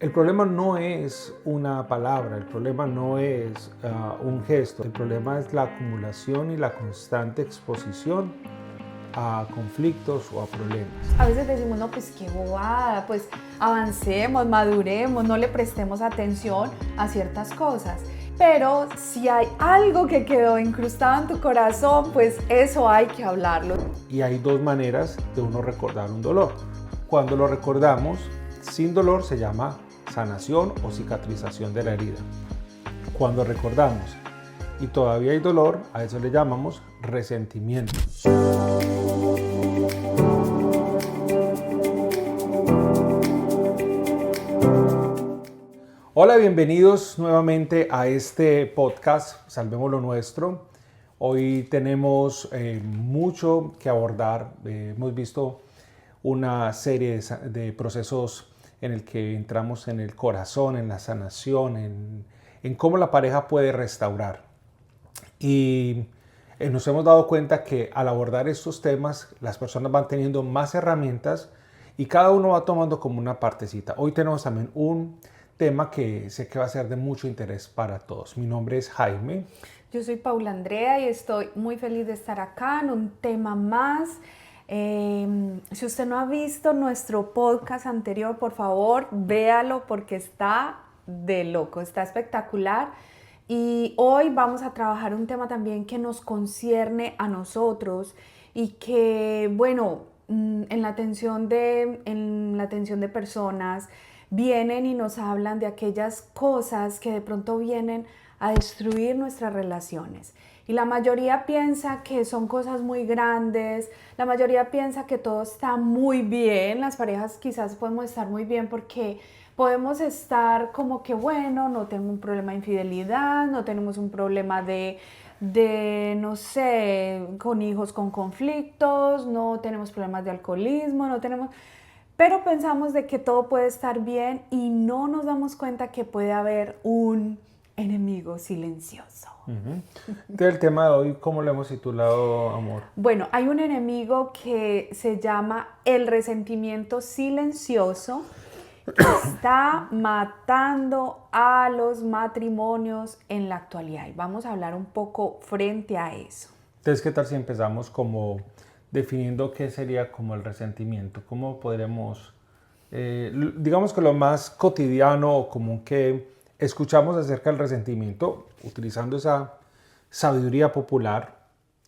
El problema no es una palabra, el problema no es un gesto, el problema es la acumulación y la constante exposición a conflictos o a problemas. A veces decimos, no, pues qué bobada, pues avancemos, maduremos, no le prestemos atención a ciertas cosas. Pero si hay algo que quedó incrustado en tu corazón, pues eso hay que hablarlo. Y hay dos maneras de uno recordar un dolor. Cuando lo recordamos sin dolor se llama sanación o cicatrización de la herida. Cuando recordamos y todavía hay dolor, a eso le llamamos resentimiento. Hola, bienvenidos nuevamente a este podcast Salvemos lo Nuestro. Hoy tenemos mucho que abordar. Hemos visto una serie de procesos en el que entramos en el corazón, en la sanación, en cómo la pareja puede restaurar. Y nos hemos dado cuenta que al abordar estos temas, las personas van teniendo más herramientas y cada uno va tomando como una partecita. Hoy tenemos también un tema que sé que va a ser de mucho interés para todos. Mi nombre es Jaime. Yo soy Paula Andrea y estoy muy feliz de estar acá en un tema más. Si usted no ha visto nuestro podcast anterior, por favor, véalo porque está de loco, está espectacular. Y hoy vamos a trabajar un tema también que nos concierne a nosotros y que, bueno, en la atención de personas vienen y nos hablan de aquellas cosas que de pronto vienen a destruir nuestras relaciones. Y la mayoría piensa que son cosas muy grandes, la mayoría piensa que todo está muy bien, las parejas quizás podemos estar muy bien porque podemos estar como que, bueno, no tenemos un problema de infidelidad, no tenemos un problema no sé, con hijos con conflictos, no tenemos problemas de alcoholismo, no tenemos... Pero pensamos de que todo puede estar bien y no nos damos cuenta que puede haber un enemigo silencioso. El tema de hoy, ¿cómo lo hemos titulado, amor? Bueno, hay un enemigo que se llama el resentimiento silencioso que está matando a los matrimonios en la actualidad. Y vamos a hablar un poco frente a eso. Entonces, ¿qué tal si empezamos como definiendo qué sería como el resentimiento? ¿Cómo podremos, digamos que lo más cotidiano o común que escuchamos acerca del resentimiento, utilizando esa sabiduría popular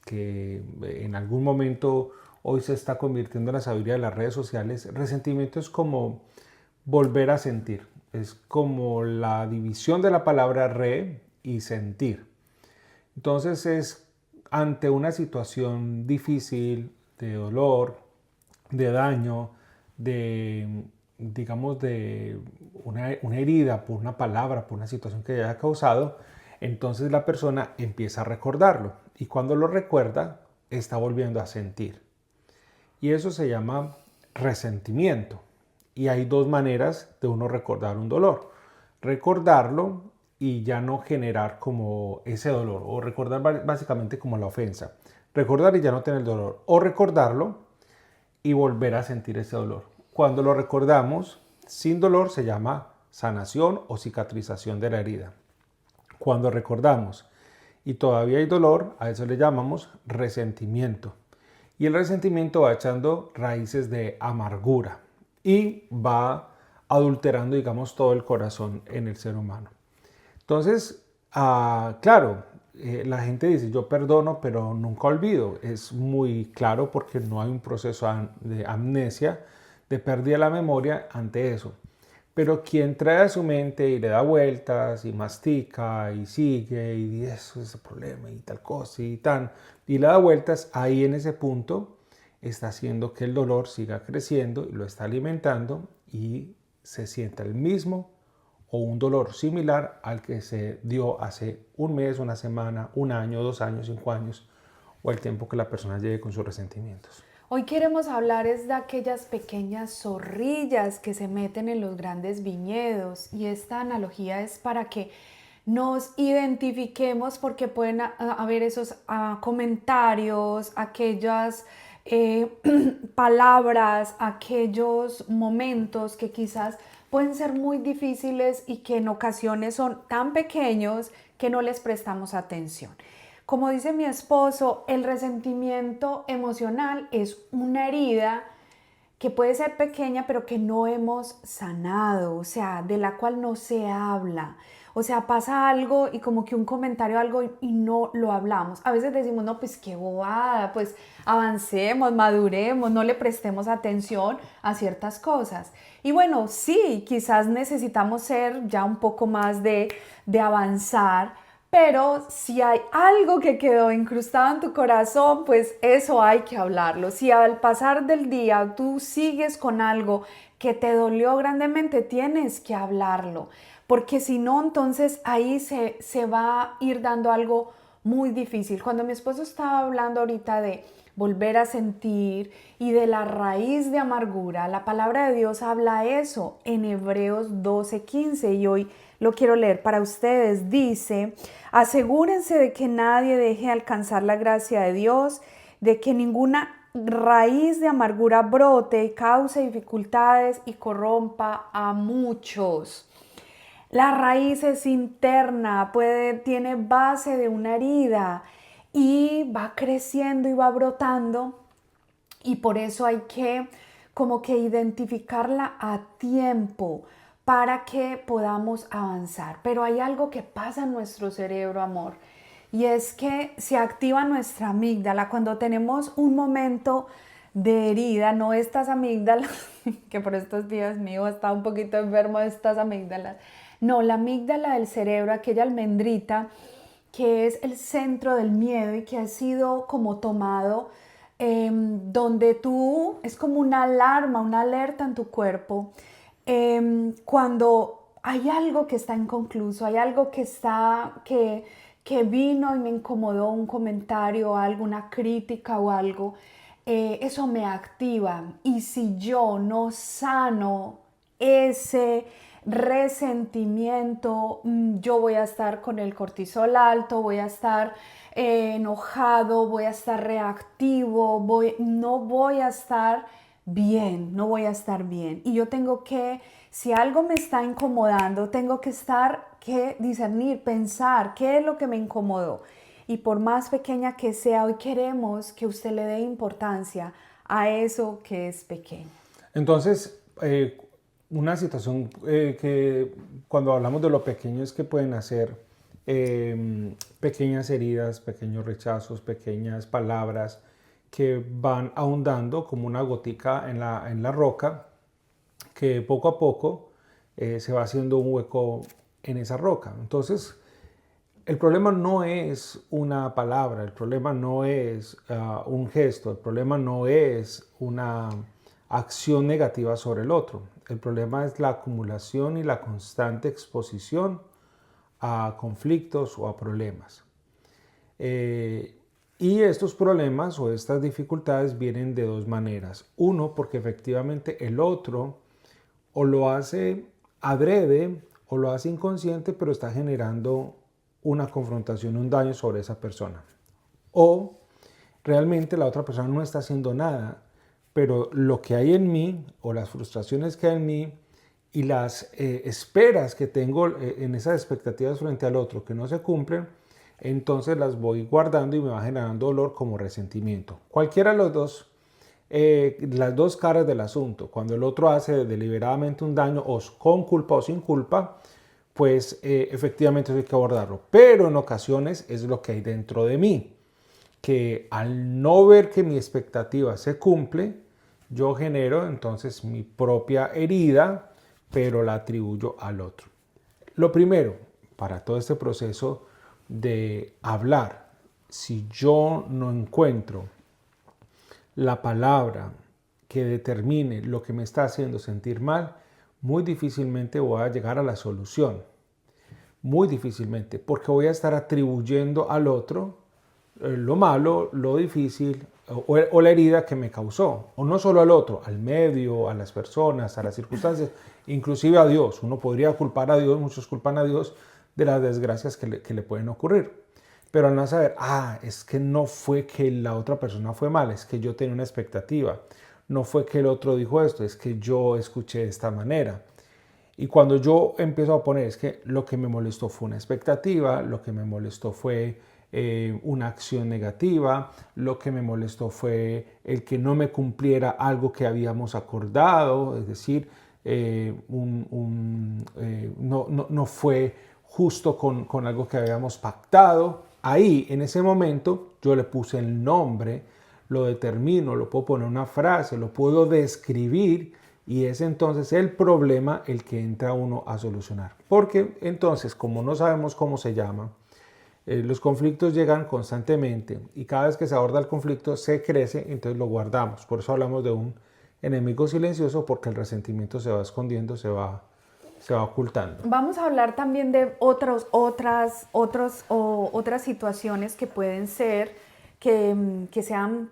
que en algún momento hoy se está convirtiendo en la sabiduría de las redes sociales? Resentimiento es como volver a sentir, es como la división de la palabra re y sentir. Entonces es ante una situación difícil, de dolor, de daño, digamos, de una herida por una palabra, por una situación que haya causado, entonces la persona empieza a recordarlo y cuando lo recuerda, está volviendo a sentir. Y eso se llama resentimiento. Y hay dos maneras de uno recordar un dolor. Recordarlo y ya no generar como ese dolor, o recordar básicamente como la ofensa. Recordar y ya no tener dolor, o recordarlo y volver a sentir ese dolor. Cuando lo recordamos sin dolor se llama sanación o cicatrización de la herida. Cuando recordamos y todavía hay dolor, a eso le llamamos resentimiento. Y el resentimiento va echando raíces de amargura y va adulterando, digamos, todo el corazón en el ser humano. Entonces, claro, la gente dice, yo perdono, pero nunca olvido. Es muy claro porque no hay un proceso de amnesia, de pérdida de la memoria ante eso. Pero quien trae a su mente y le da vueltas y mastica y sigue y eso es el problema y tal cosa y tan, y le da vueltas, ahí en ese punto está haciendo que el dolor siga creciendo y lo está alimentando y se sienta el mismo o un dolor similar al que se dio hace un mes, una semana, un año, 2 años, 5 años o el tiempo que la persona lleve con sus resentimientos. Hoy queremos hablar es de aquellas pequeñas zorrillas que se meten en los grandes viñedos y esta analogía es para que nos identifiquemos porque pueden haber esos comentarios, aquellas palabras, aquellos momentos que quizás pueden ser muy difíciles y que en ocasiones son tan pequeños que no les prestamos atención. Como dice mi esposo, el resentimiento emocional es una herida que puede ser pequeña, pero que no hemos sanado, o sea, de la cual no se habla. O sea, pasa algo y como que un comentario, algo y no lo hablamos. A veces decimos, no, pues qué bobada, pues avancemos, maduremos, no le prestemos atención a ciertas cosas. Y bueno, sí, quizás necesitamos ser ya un poco más de avanzar, pero si hay algo que quedó incrustado en tu corazón, pues eso hay que hablarlo. Si al pasar del día tú sigues con algo que te dolió grandemente, tienes que hablarlo. Porque si no, entonces ahí se va a ir dando algo muy difícil. Cuando mi esposo estaba hablando ahorita de volver a sentir y de la raíz de amargura, la palabra de Dios habla eso en Hebreos 12:15 y hoy lo quiero leer para ustedes. Dice, asegúrense de que nadie deje alcanzar la gracia de Dios, de que ninguna raíz de amargura brote y cause dificultades y corrompa a muchos. La raíz es interna, tiene base de una herida y va creciendo y va brotando y por eso hay que como que identificarla a tiempo para que podamos avanzar. Pero hay algo que pasa en nuestro cerebro, amor, y es que se activa nuestra amígdala cuando tenemos un momento de herida, no estas amígdalas, que por estos días mi hijo está un poquito enfermo de estas amígdalas, no, la amígdala del cerebro, aquella almendrita que es el centro del miedo y que ha sido como tomado, donde tú, es como una alarma, una alerta en tu cuerpo, cuando hay algo que está inconcluso, hay algo que vino y me incomodó, un comentario, alguna crítica o algo, eso me activa. Y si yo no sano ese resentimiento, yo voy a estar con el cortisol alto, voy a estar enojado, voy a estar reactivo, no voy a estar bien, no voy a estar bien. Y yo tengo que, si algo me está incomodando, tengo que discernir, pensar qué es lo que me incomodó. Y por más pequeña que sea, hoy queremos que usted le dé importancia a eso que es pequeño. Entonces, una situación que cuando hablamos de lo pequeño es que pueden hacer pequeñas heridas, pequeños rechazos, pequeñas palabras que van ahondando como una gotica en la roca, que poco a poco se va haciendo un hueco en esa roca. Entonces, el problema no es una palabra, el problema no es un gesto, el problema no es una acción negativa sobre el otro. El problema es la acumulación y la constante exposición a conflictos o a problemas. Y estos problemas o estas dificultades vienen de dos maneras. Uno, porque efectivamente el otro o lo hace adrede o lo hace inconsciente, pero está generando una confrontación, un daño sobre esa persona. O realmente la otra persona no está haciendo nada, pero lo que hay en mí o las frustraciones que hay en mí y las esperas que tengo en esas expectativas frente al otro que no se cumplen, entonces las voy guardando y me va generando dolor como resentimiento. Cualquiera de los dos, las dos caras del asunto. Cuando el otro hace deliberadamente un daño o con culpa o sin culpa, pues efectivamente hay que abordarlo. Pero en ocasiones es lo que hay dentro de mí, que al no ver que mi expectativa se cumple, yo genero entonces mi propia herida, pero la atribuyo al otro. Lo primero, para todo este proceso de hablar, si yo no encuentro la palabra que determine lo que me está haciendo sentir mal, muy difícilmente voy a llegar a la solución. Muy difícilmente, porque voy a estar atribuyendo al otro lo malo, lo difícil o la herida que me causó. O no solo al otro, al medio, a las personas, a las circunstancias, inclusive a Dios. Uno podría culpar a Dios, muchos culpan a Dios de las desgracias que le pueden ocurrir. Pero al no saber, es que no fue que la otra persona fue mal, es que yo tenía una expectativa. No fue que el otro dijo esto, es que yo escuché de esta manera. Y cuando yo empiezo a poner, es que lo que me molestó fue una expectativa, lo que me molestó fue una acción negativa, lo que me molestó fue el que no me cumpliera algo que habíamos acordado, es decir, no fue justo con algo que habíamos pactado. Ahí, en ese momento, yo le puse el nombre, lo determino, lo puedo poner una frase, lo puedo describir y es entonces el problema el que entra uno a solucionar. Porque entonces, como no sabemos cómo se llama, los conflictos llegan constantemente y cada vez que se aborda el conflicto se crece, entonces lo guardamos. Por eso hablamos de un enemigo silencioso, porque el resentimiento se va escondiendo, se va ocultando. Vamos a hablar también de otras situaciones que pueden ser,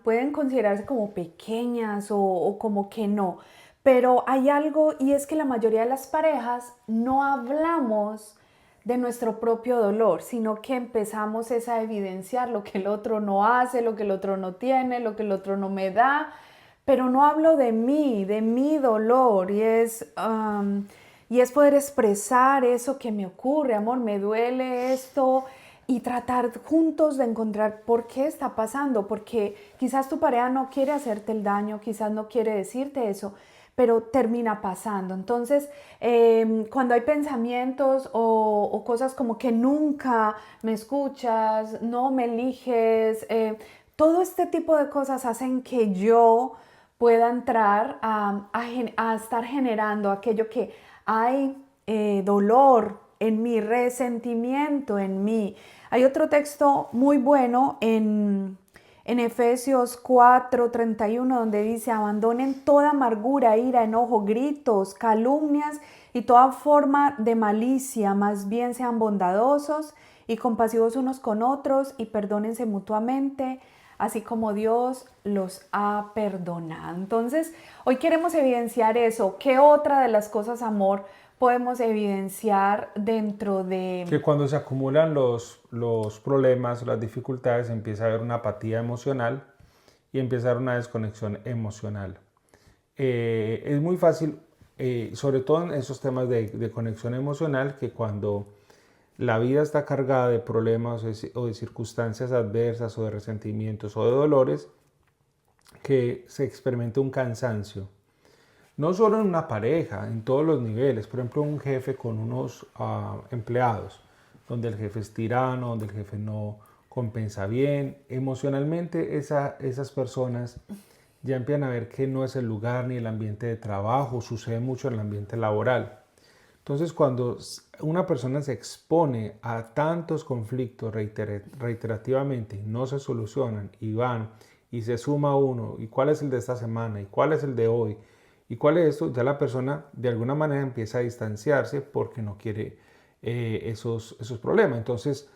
pueden considerarse como pequeñas o como que no. Pero hay algo, y es que la mayoría de las parejas no hablamos de nuestro propio dolor, sino que empezamos a evidenciar lo que el otro no hace, lo que el otro no tiene, lo que el otro no me da, pero no hablo de mi dolor, y es poder expresar eso que me ocurre, amor, me duele esto, y tratar juntos de encontrar por qué está pasando, porque quizás tu pareja no quiere hacerte el daño, quizás no quiere decirte eso, pero termina pasando. Entonces, cuando hay pensamientos o cosas como que nunca me escuchas, no me eliges, todo este tipo de cosas hacen que yo pueda entrar a estar generando aquello que hay dolor en mí, resentimiento en mí. Hay otro texto muy bueno en Efesios 4:31, donde dice: abandonen toda amargura, ira, enojo, gritos, calumnias y toda forma de malicia, más bien sean bondadosos y compasivos unos con otros y perdónense mutuamente, así como Dios los ha perdonado. Entonces, hoy queremos evidenciar eso. ¿Qué otra de las cosas, amor, podemos evidenciar dentro de... Que cuando se acumulan los problemas, las dificultades, empieza a haber una apatía emocional y empieza a haber una desconexión emocional. Es muy fácil, sobre todo en esos temas de conexión emocional, que cuando la vida está cargada de problemas o de circunstancias adversas o de resentimientos o de dolores, que se experimente un cansancio. No solo en una pareja, en todos los niveles. Por ejemplo, un jefe con unos empleados, donde el jefe es tirano, donde el jefe no compensa bien. Emocionalmente, esas personas ya empiezan a ver que no es el lugar ni el ambiente de trabajo, sucede mucho en el ambiente laboral. Entonces, cuando una persona se expone a tantos conflictos reiterativamente y no se solucionan y van y se suma uno, y cuál es el de esta semana y cuál es el de hoy, ¿y cuál es esto? Ya la persona de alguna manera empieza a distanciarse porque no quiere esos problemas. Entonces,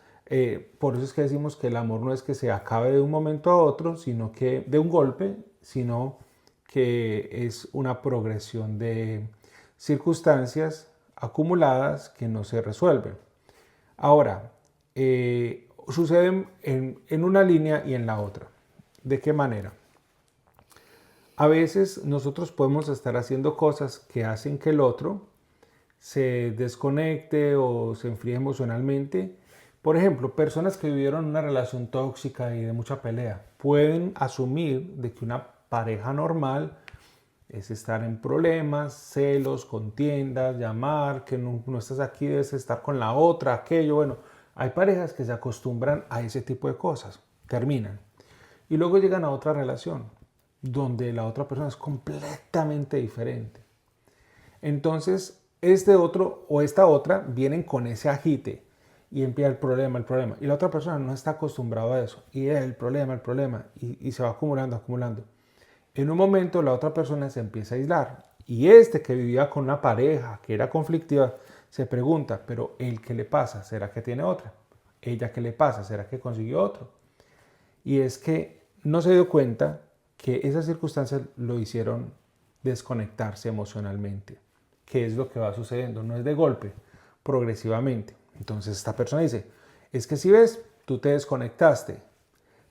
por eso es que decimos que el amor no es que se acabe de un momento a otro, sino que de un golpe, sino que es una progresión de circunstancias acumuladas que no se resuelven. Ahora, suceden en una línea y en la otra. ¿De qué manera? A veces nosotros podemos estar haciendo cosas que hacen que el otro se desconecte o se enfríe emocionalmente. Por ejemplo, personas que vivieron una relación tóxica y de mucha pelea pueden asumir de que una pareja normal es estar en problemas, celos, contiendas, llamar, que no estás aquí, debes estar con la otra, aquello. Bueno, hay parejas que se acostumbran a ese tipo de cosas, terminan. Y luego llegan a otra relación, donde la otra persona es completamente diferente. Entonces, este otro o esta otra vienen con ese agite y empieza el problema. Y la otra persona no está acostumbrada a eso. Y el problema, y se va acumulando. En un momento la otra persona se empieza a aislar. Y este que vivía con una pareja que era conflictiva, se pregunta, pero ¿él qué le pasa? ¿Será que tiene otra? ¿Ella qué le pasa? ¿Será que consiguió otro? Y es que no se dio cuenta que esas circunstancias lo hicieron desconectarse emocionalmente. ¿Qué es lo que va sucediendo? No es de golpe, progresivamente. Entonces esta persona dice, es que si ves, tú te desconectaste,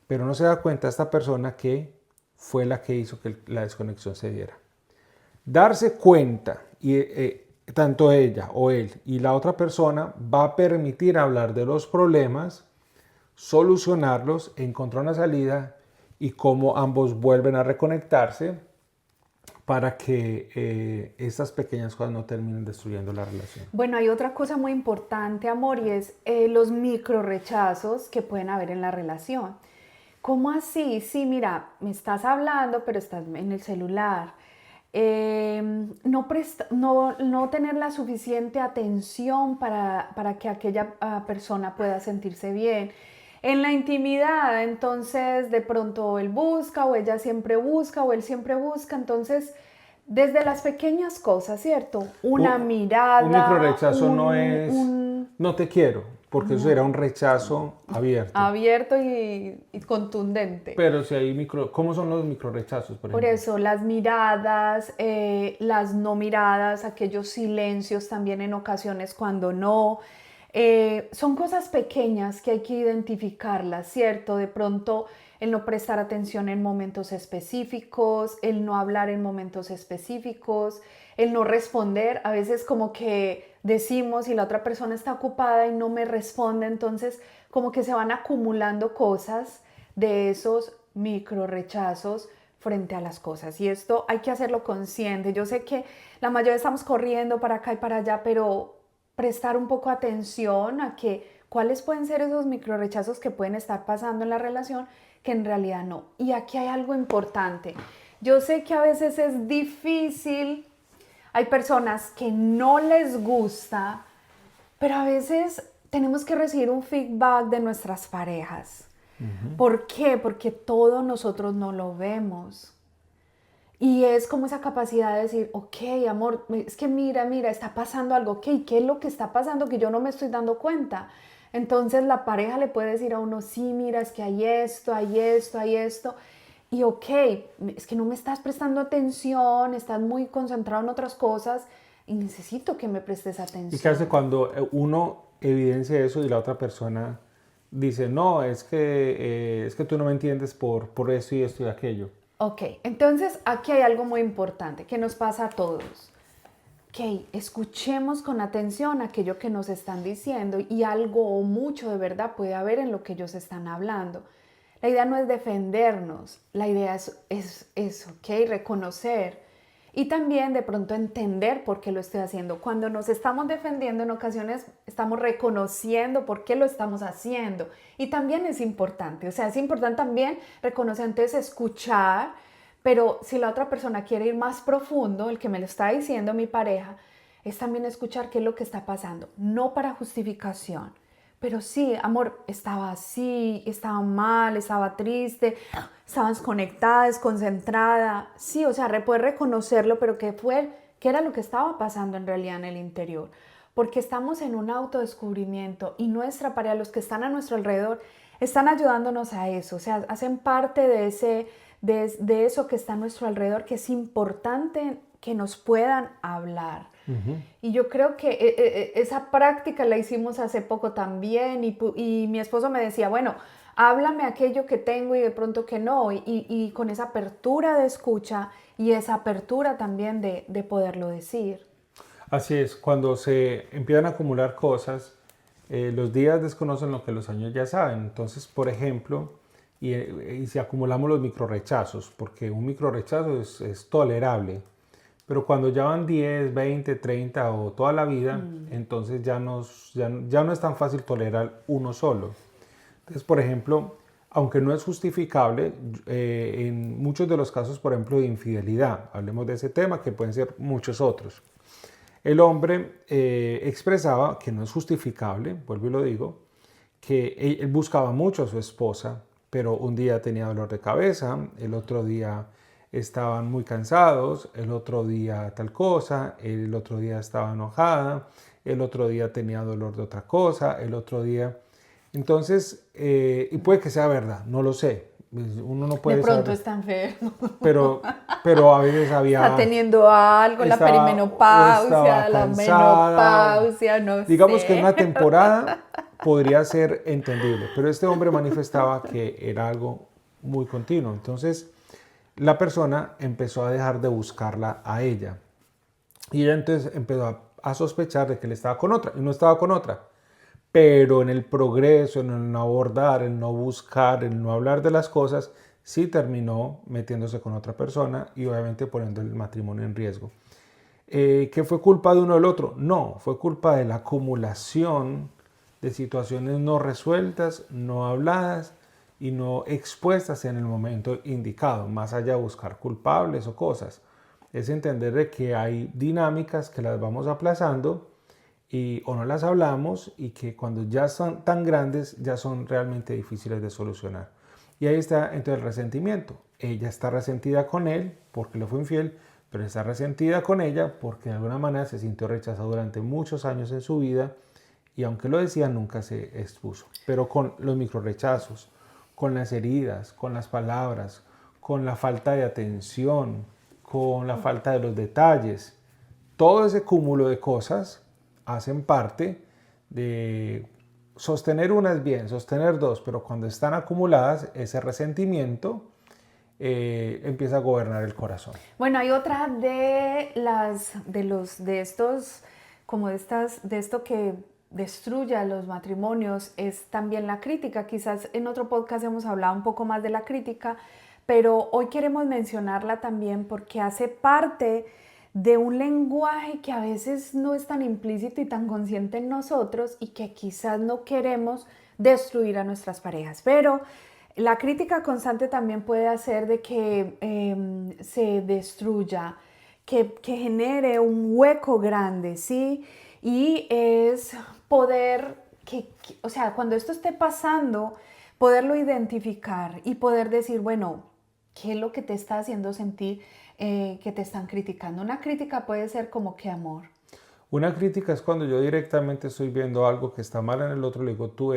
pero no se da cuenta esta persona que fue la que hizo que la desconexión se diera. Darse cuenta y tanto ella o él y la otra persona va a permitir hablar de los problemas, solucionarlos, encontrar una salida y cómo ambos vuelven a reconectarse para que estas pequeñas cosas no terminen destruyendo la relación. Bueno, hay otra cosa muy importante, amor, y es los micro rechazos que pueden haber en la relación. ¿Cómo así? Sí, mira, me estás hablando, pero estás en el celular. No tener la suficiente atención para que aquella persona pueda sentirse bien. En la intimidad, entonces de pronto él busca o ella siempre busca o él siempre busca, entonces desde las pequeñas cosas, ¿cierto? Una mirada. Un micro rechazo no es no te quiero, porque eso era un rechazo abierto. Abierto y contundente. Pero si hay ¿cómo son los micro rechazos, por ejemplo? Por eso, las miradas, las no miradas, aquellos silencios también en ocasiones cuando no. Son cosas pequeñas que hay que identificarlas, ¿cierto? De pronto el no prestar atención en momentos específicos, el no hablar en momentos específicos, el no responder. A veces como que decimos y la otra persona está ocupada y no me responde, entonces como que se van acumulando cosas de esos micro rechazos frente a las cosas. Y esto hay que hacerlo consciente. Yo sé que la mayoría estamos corriendo para acá y para allá, pero prestar un poco atención a cuáles pueden ser esos micro rechazos que pueden estar pasando en la relación que en realidad no. Y aquí hay algo importante. Yo sé que a veces es difícil, hay personas que no les gusta, pero a veces tenemos que recibir un feedback de nuestras parejas. ¿Por qué? Porque todo nosotros no lo vemos. Y es como esa capacidad de decir, ok, amor, es que mira, está pasando algo, ok, ¿qué es lo que está pasando que yo no me estoy dando cuenta? Entonces la pareja le puede decir a uno, sí, mira, es que hay esto, hay esto, hay esto. Y ok, es que no me estás prestando atención, estás muy concentrado en otras cosas y necesito que me prestes atención. ¿Y qué hace cuando uno evidencia eso y la otra persona dice, no, es que tú no me entiendes por esto y esto y aquello? Ok, entonces aquí hay algo muy importante que nos pasa a todos. Ok, escuchemos con atención aquello que nos están diciendo y algo o mucho de verdad puede haber en lo que ellos están hablando. La idea no es defendernos, la idea es ok, reconocer y también de pronto entender por qué lo estoy haciendo. Cuando nos estamos defendiendo en ocasiones estamos reconociendo por qué lo estamos haciendo y también es importante, o sea, es importante también reconocer, antes escuchar, pero si la otra persona quiere ir más profundo, el que me lo está diciendo mi pareja, es también escuchar qué es lo que está pasando, no para justificación. Pero sí, amor, estaba así, estaba mal, estaba triste, estaba desconectada, desconcentrada. Sí, o sea, puedes reconocerlo, pero ¿qué era lo que estaba pasando en realidad en el interior? Porque estamos en un autodescubrimiento y nuestra pareja, los que están a nuestro alrededor, están ayudándonos a eso. O sea, hacen parte de eso que está a nuestro alrededor, que es importante que nos puedan hablar. Y yo creo que esa práctica la hicimos hace poco también y mi esposo me decía, bueno, háblame aquello que tengo y de pronto que no, y con esa apertura de escucha y esa apertura también de poderlo decir. Así es, cuando se empiezan a acumular cosas, los días desconocen lo que los años ya saben. Entonces, por ejemplo, y si acumulamos los microrechazos, porque un microrechazo es tolerable, pero cuando ya van 10, 20, 30 o toda la vida, entonces ya no es tan fácil tolerar uno solo. Entonces, por ejemplo, aunque no es justificable, en muchos de los casos, por ejemplo, de infidelidad, hablemos de ese tema, que pueden ser muchos otros. El hombre expresaba que no es justificable, vuelvo y lo digo, que él buscaba mucho a su esposa, pero un día tenía dolor de cabeza, el otro día estaban muy cansados, el otro día tal cosa, el otro día estaba enojada, el otro día tenía dolor de otra cosa, el otro día... Entonces, y puede que sea verdad, no lo sé. Uno no puede de pronto saber, está enfermo. Pero a veces había... Está teniendo algo, la perimenopausia, la menopausia, no sé. Digamos que en una temporada podría ser entendible, pero este hombre manifestaba que era algo muy continuo. Entonces, la persona empezó a dejar de buscarla a ella. Y ella entonces empezó a sospechar de que él estaba con otra y no estaba con otra. Pero en el progreso, en el no abordar, el no buscar, el no hablar de las cosas, sí terminó metiéndose con otra persona y obviamente poniendo el matrimonio en riesgo. ¿Que fue culpa de uno o del otro? No, fue culpa de la acumulación de situaciones no resueltas, no habladas y no expuestas en el momento indicado, más allá de buscar culpables o cosas. Es entender de que hay dinámicas que las vamos aplazando o no las hablamos y que cuando ya son tan grandes ya son realmente difíciles de solucionar. Y ahí está entonces el resentimiento. Ella está resentida con él porque le fue infiel, pero está resentida con ella porque de alguna manera se sintió rechazado durante muchos años en su vida y aunque lo decía nunca se expuso. Pero con los microrechazos, con las heridas, con las palabras, con la falta de atención, con la falta de los detalles, todo ese cúmulo de cosas hacen parte de sostener una es bien, sostener dos, pero cuando están acumuladas, ese resentimiento empieza a gobernar el corazón. Bueno, hay otra de esto que destruye a los matrimonios, es también la crítica. Quizás en otro podcast hemos hablado un poco más de la crítica, pero hoy queremos mencionarla también porque hace parte de un lenguaje que a veces no es tan implícito y tan consciente en nosotros y que quizás no queremos destruir a nuestras parejas. Pero la crítica constante también puede hacer de que se destruya, que genere un hueco grande, ¿sí? Y es poder, o sea, cuando esto esté pasando, poderlo identificar y poder decir, bueno, ¿qué es lo que te está haciendo sentir que te están criticando? Una crítica puede ser como que amor. Una crítica es cuando yo directamente estoy viendo algo que está mal en el otro, le digo, tú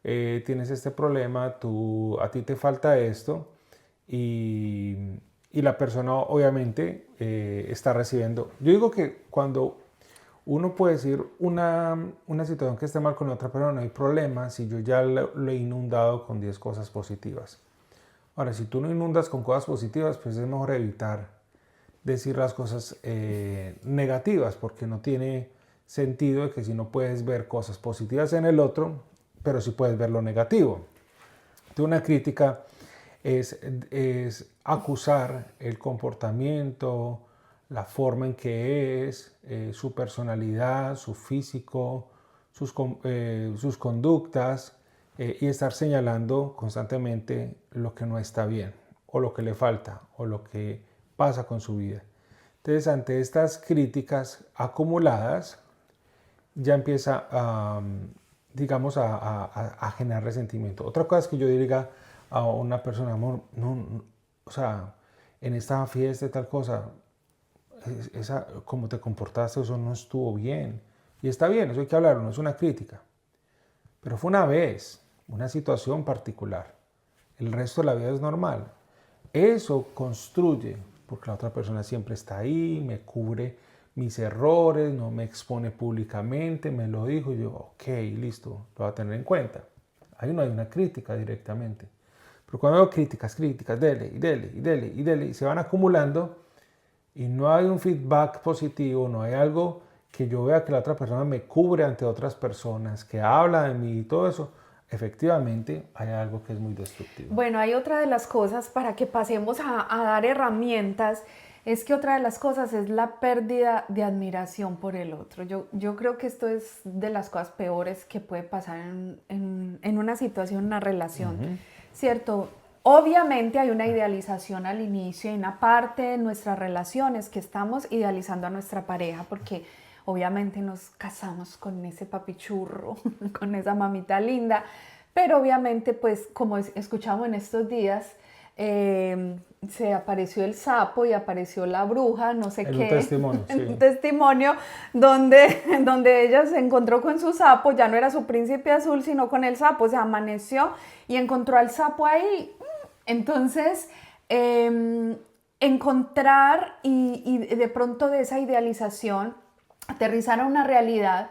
tienes este problema, a ti te falta esto, y la persona obviamente está recibiendo. Yo digo que cuando uno puede decir una situación que esté mal con otra persona, no hay problema si yo ya lo he inundado con 10 cosas positivas. Ahora, si tú no inundas con cosas positivas, pues es mejor evitar decir las cosas negativas, porque no tiene sentido de que si no puedes ver cosas positivas en el otro, pero sí puedes ver lo negativo. Entonces, una crítica es acusar el comportamiento, la forma en que es, su personalidad, su físico, sus conductas, y estar señalando constantemente lo que no está bien, o lo que le falta, o lo que pasa con su vida. Entonces, ante estas críticas acumuladas, ya empieza digamos, a generar resentimiento. Otra cosa es que yo diga a una persona, amor, no, o sea, en esta fiesta y tal cosa, como te comportaste, eso no estuvo bien. Y está bien, eso hay que hablarlo, no es una crítica. Pero fue una vez, una situación particular. El resto de la vida es normal. Eso construye, porque la otra persona siempre está ahí, me cubre mis errores, no me expone públicamente, me lo dijo y yo, ok, listo, lo voy a tener en cuenta. Ahí no hay una crítica directamente. Pero cuando veo críticas, dele, y se van acumulando y no hay un feedback positivo, no hay algo que yo vea que la otra persona me cubre ante otras personas, que habla de mí y todo eso, efectivamente hay algo que es muy destructivo. Bueno, hay otra de las cosas para que pasemos a dar herramientas, es que otra de las cosas es la pérdida de admiración por el otro. Yo creo que esto es de las cosas peores que puede pasar en una situación, una relación, ¿cierto? Obviamente hay una idealización al inicio, hay una parte de nuestras relaciones que estamos idealizando a nuestra pareja porque obviamente nos casamos con ese papichurro, con esa mamita linda, pero obviamente pues como escuchamos en estos días, se apareció el sapo y apareció la bruja, no sé qué. Un testimonio, sí. Un testimonio donde ella se encontró con su sapo, ya no era su príncipe azul, sino con el sapo, se amaneció y encontró al sapo ahí. Entonces, encontrar y de pronto de esa idealización, aterrizar a una realidad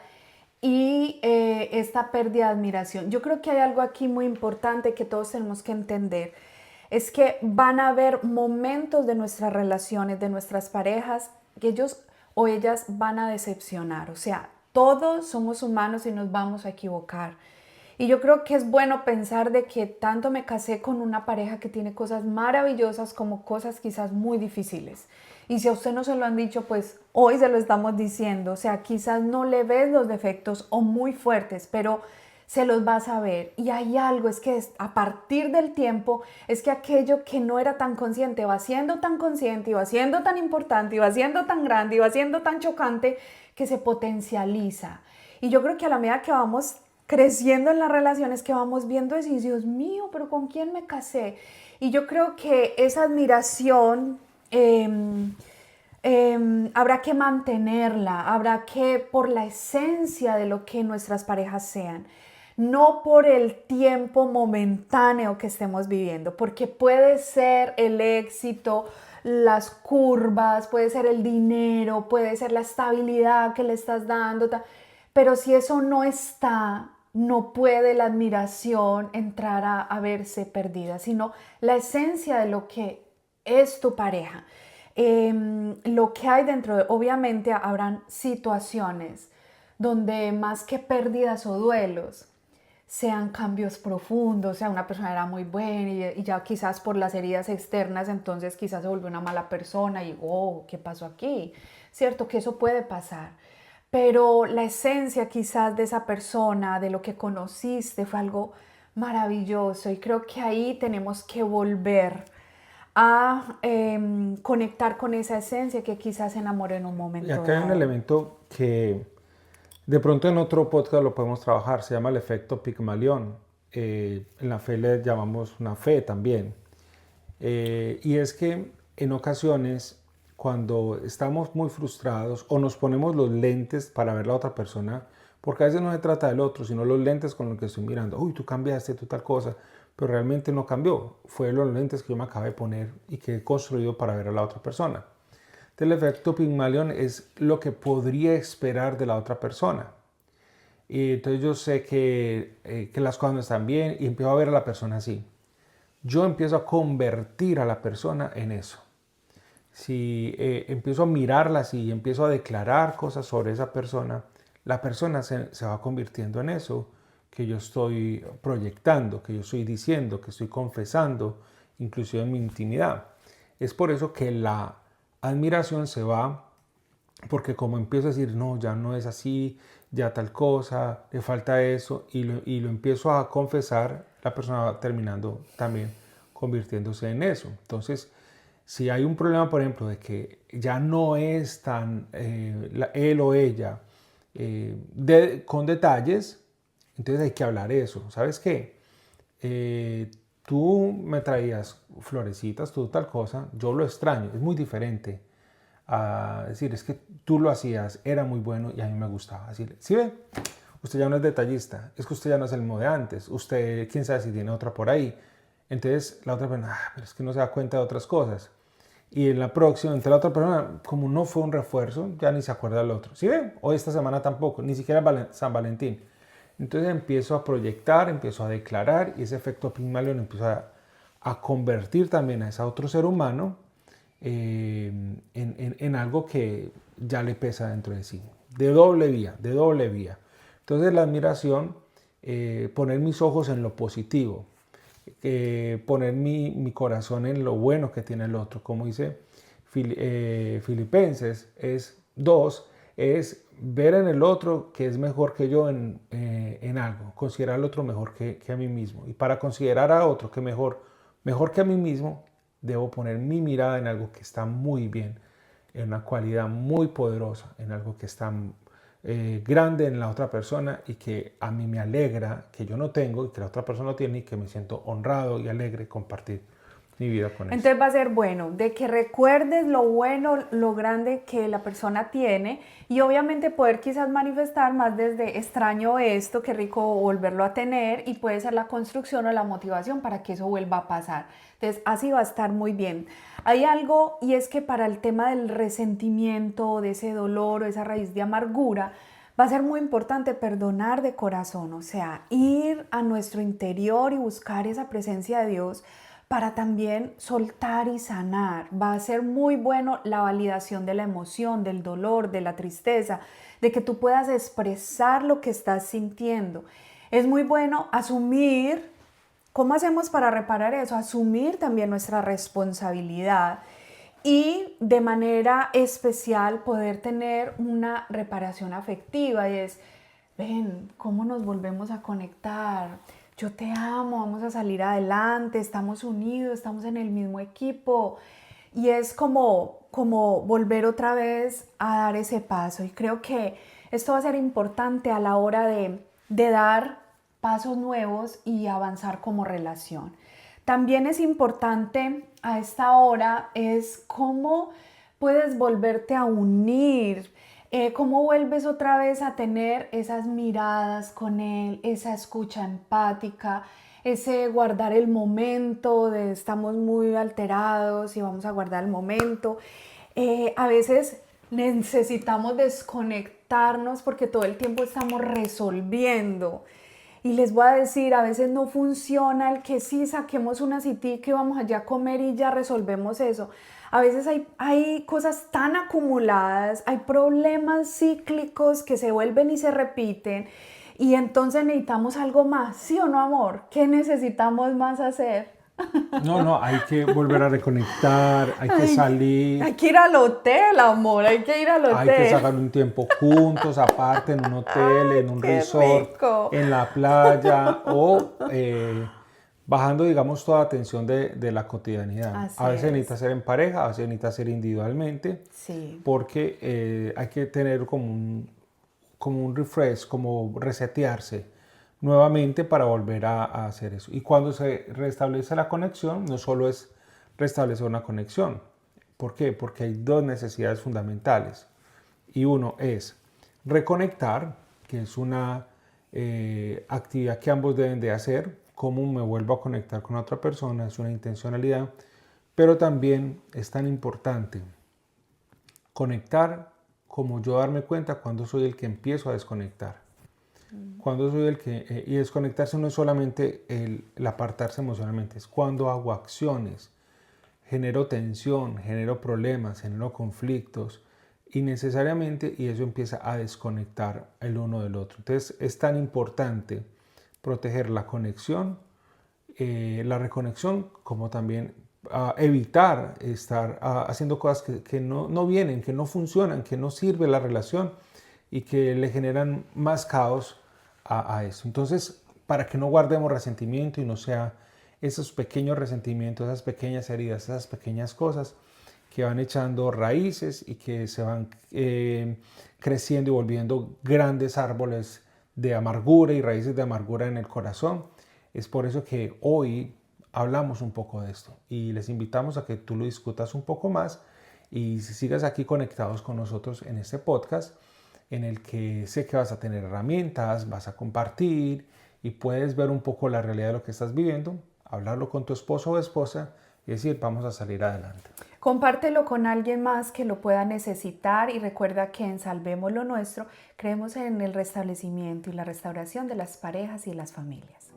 y esta pérdida de admiración. Yo creo que hay algo aquí muy importante que todos tenemos que entender. Es que van a haber momentos de nuestras relaciones, de nuestras parejas, que ellos o ellas van a decepcionar. O sea, todos somos humanos y nos vamos a equivocar. Y yo creo que es bueno pensar de que tanto me casé con una pareja que tiene cosas maravillosas como cosas quizás muy difíciles. Y si a usted no se lo han dicho, pues hoy se lo estamos diciendo. O sea, quizás no le ves los defectos o muy fuertes, pero se los vas a ver. Y hay algo, es que a partir del tiempo, es que aquello que no era tan consciente va siendo tan consciente y va siendo tan importante y va siendo tan grande y va siendo tan chocante que se potencializa. Y yo creo que a la medida que vamos creciendo en las relaciones, que vamos viendo es, Dios mío, pero ¿con quién me casé? Y yo creo que esa admiración habrá que mantenerla, habrá que, por la esencia de lo que nuestras parejas sean, no por el tiempo momentáneo que estemos viviendo, porque puede ser el éxito, las curvas, puede ser el dinero, puede ser la estabilidad que le estás dando, pero si eso no está, no puede la admiración entrar a verse perdida, sino la esencia de lo que es tu pareja. Lo que hay dentro de, obviamente habrán situaciones donde más que pérdidas o duelos, sean cambios profundos, o sea, una persona era muy buena y ya quizás por las heridas externas, entonces quizás se volvió una mala persona y, oh, ¿qué pasó aquí? Cierto que eso puede pasar, pero la esencia quizás de esa persona, de lo que conociste, fue algo maravilloso y creo que ahí tenemos que volver a conectar con esa esencia que quizás se enamoró en un Y momento acá hay un dado. elemento que de pronto en otro podcast lo podemos trabajar, se llama el efecto Pigmalión. En la fe le llamamos una fe también. Y es que en ocasiones, cuando estamos muy frustrados o nos ponemos los lentes para ver a la otra persona, porque a veces no se trata del otro, sino los lentes con los que estoy mirando. Uy, tú cambiaste, tú tal cosa, pero realmente no cambió. Fue los lentes que yo me acabé de poner y que he construido para ver a la otra persona. El efecto Pigmalión es lo que podría esperar de la otra persona. Y entonces yo sé que las cosas no están bien y empiezo a ver a la persona así. Yo empiezo a convertir a la persona en eso. Si empiezo a mirarla así y empiezo a declarar cosas sobre esa persona, la persona se va convirtiendo en eso que yo estoy proyectando, que yo estoy diciendo, que estoy confesando, inclusive en mi intimidad. Es por eso que la admiración se va, porque como empiezo a decir, no, ya no es así, ya tal cosa, le falta eso, y lo empiezo a confesar, la persona va terminando también convirtiéndose en eso. Entonces, si hay un problema, por ejemplo, de que ya no es tan él o ella con detalles, entonces hay que hablar eso. ¿Sabes qué? Tú me traías florecitas, tú tal cosa, yo lo extraño, es muy diferente a decir, es que tú lo hacías, era muy bueno y a mí me gustaba. Así, ¿sí ve? Usted ya no es detallista, es que usted ya no es el mismo de antes, usted, quién sabe si tiene otra por ahí. Entonces la otra persona, pero es que no se da cuenta de otras cosas. Y en la próxima, entre la otra persona, como no fue un refuerzo, ya ni se acuerda del otro. ¿Sí ve? Hoy esta semana tampoco, ni siquiera San Valentín. Entonces empiezo a proyectar, empiezo a declarar y ese efecto Pygmalion empieza a convertir también a ese otro ser humano en algo que ya le pesa dentro de sí. De doble vía, de doble vía. Entonces la admiración, poner mis ojos en lo positivo, poner mi corazón en lo bueno que tiene el otro, como dice Filipenses, es 2, es ver en el otro que es mejor que yo en algo, considerar al otro mejor que a mí mismo. Y para considerar a otro que mejor que a mí mismo, debo poner mi mirada en algo que está muy bien, en una cualidad muy poderosa, en algo que está grande en la otra persona y que a mí me alegra, que yo no tengo y que la otra persona tiene y que me siento honrado y alegre compartir mi vida con eso. Entonces va a ser bueno, de que recuerdes lo bueno, lo grande que la persona tiene y obviamente poder quizás manifestar más desde extraño esto, qué rico volverlo a tener y puede ser la construcción o la motivación para que eso vuelva a pasar. Entonces así va a estar muy bien. Hay algo y es que para el tema del resentimiento, de ese dolor o esa raíz de amargura, va a ser muy importante perdonar de corazón, o sea, ir a nuestro interior y buscar esa presencia de Dios para también soltar y sanar. Va a ser muy bueno la validación de la emoción, del dolor, de la tristeza, de que tú puedas expresar lo que estás sintiendo. Es muy bueno asumir. ¿Cómo hacemos para reparar eso? Asumir también nuestra responsabilidad y de manera especial poder tener una reparación afectiva y es, ven, ¿cómo nos volvemos a conectar? Yo te amo, vamos a salir adelante, estamos unidos, estamos en el mismo equipo. Y es como volver otra vez a dar ese paso. Y creo que esto va a ser importante a la hora de dar pasos nuevos y avanzar como relación. También es importante a esta hora es cómo puedes volverte a unir, cómo vuelves otra vez a tener esas miradas con él, esa escucha empática, ese guardar el momento de estamos muy alterados y vamos a guardar el momento. A veces necesitamos desconectarnos porque todo el tiempo estamos resolviendo. Y les voy a decir, a veces no funciona el que sí saquemos una citica y vamos allá a comer y ya resolvemos eso. A veces hay cosas tan acumuladas, hay problemas cíclicos que se vuelven y se repiten y entonces necesitamos algo más, ¿sí o no, amor? ¿Qué necesitamos más hacer? No, hay que volver a reconectar, hay que salir. Hay que ir al hotel, amor, hay que ir al hotel. Hay que sacar un tiempo juntos, aparte, en un hotel, en un resort, rico. En la playa o bajando, digamos, toda la tensión de la cotidianidad. Así a veces es. necesita ser en pareja, a veces necesita ser individualmente, Sí. porque hay que tener como un refresh, como resetearse nuevamente para volver a hacer eso. Y cuando se restablece la conexión, no solo es restablecer una conexión. ¿Por qué? Porque hay dos necesidades fundamentales. Y uno es reconectar, que es una actividad que ambos deben de hacer. Cómo me vuelvo a conectar con otra persona, es una intencionalidad. Pero también es tan importante conectar como yo darme cuenta cuando soy el que empiezo a desconectar. Cuando soy el que... y desconectarse no es solamente el apartarse emocionalmente, es cuando hago acciones, genero tensión, genero problemas, genero conflictos innecesariamente y eso empieza a desconectar el uno del otro. Entonces es tan importante proteger la conexión, la reconexión, como también evitar estar haciendo cosas que no vienen, que no funcionan, que no sirve la relación y que le generan más caos a eso. Entonces, para que no guardemos resentimiento y no sea esos pequeños resentimientos, esas pequeñas heridas, esas pequeñas cosas que van echando raíces y que se van creciendo y volviendo grandes árboles de amargura y raíces de amargura en el corazón. Es por eso que hoy hablamos un poco de esto y les invitamos a que tú lo discutas un poco más y sigas aquí conectados con nosotros en este podcast en el que sé que vas a tener herramientas, vas a compartir y puedes ver un poco la realidad de lo que estás viviendo, hablarlo con tu esposo o esposa y decir, vamos a salir adelante. Compártelo con alguien más que lo pueda necesitar y recuerda que en Salvemos lo Nuestro creemos en el restablecimiento y la restauración de las parejas y las familias.